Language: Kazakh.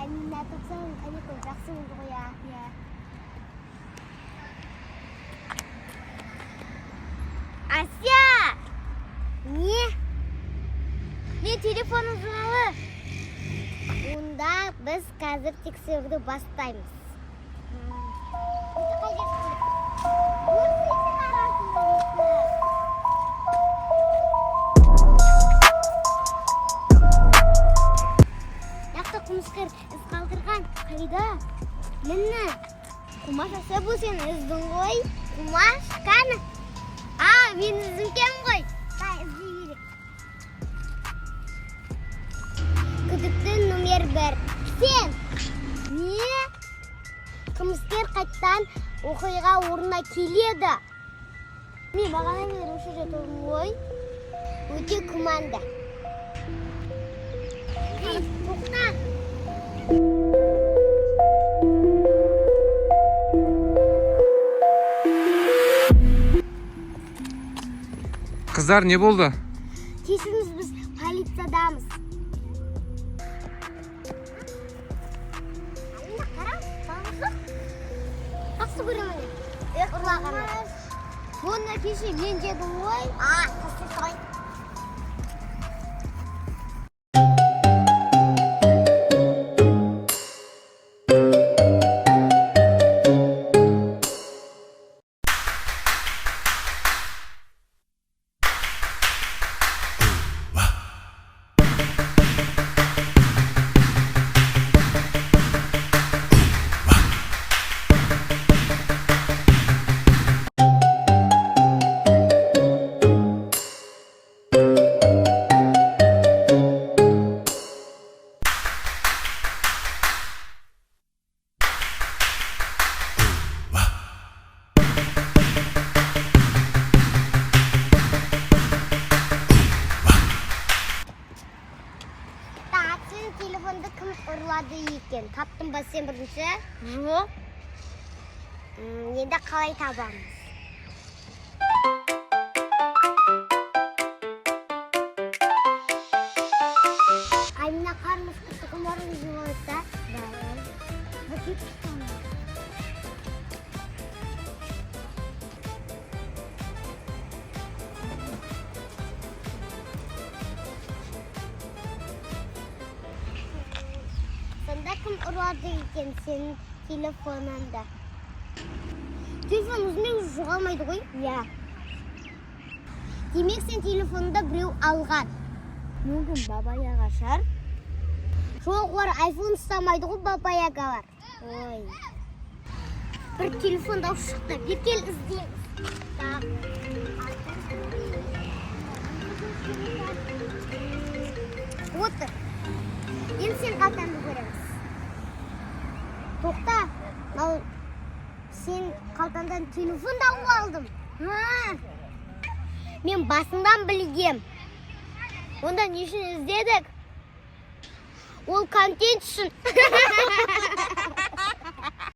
Айнина топсан каникул жақсы болды ғой, иә. Ася! Не? Мен телефоным журналы. Онда біз қазір тексеруді бастаймыз. Яқты қылмыскер із қалдырған қайда? Мені қумаш аса бұл сен іздің ғой? Қумаш қаны? Мен іздіңкем ғой. Ізді керек. Күдікті номер 1. Сен! Не? Қылмыскер қайттан оқиға орнына келеді. Мен бағана бері осы жерде тұрмын ғой. Өте күмәнді. Тоқта! Қыздар, не болды? Кешіріңіз, біз полициядамыз. Алина, қара, балымыз. Жақсы көремін. Ұрлағаны. Оны кеше мен жедім ғой. Қасты сой. Телефонды кім ұрлады екен? Таптың ба сен бірінші? Жоқ. Енді қалай табамыз? Айнина қармыз күшті құмарын жуылса? Да. Бәкет тұтамыз. Сонда кім ұрады екен сенің телефонында? Телефон өзінен жоғалмайды ғой? Иә. Демек сен телефонында біреу алған. Мүмкін бабаяға шығар? Жоқ, олар айфон ұстамайды ғой бабаяғалар. Ой. Бір телефон дауыс шықты. Бер кел іздейміз. Отыр. Енді сен қалтаңды көреміз. Тоқта, сен қалтаңдан телефон тауып алдым. Мен басыңдан білгем. Онда не үшін іздедік? Ол контент үшін.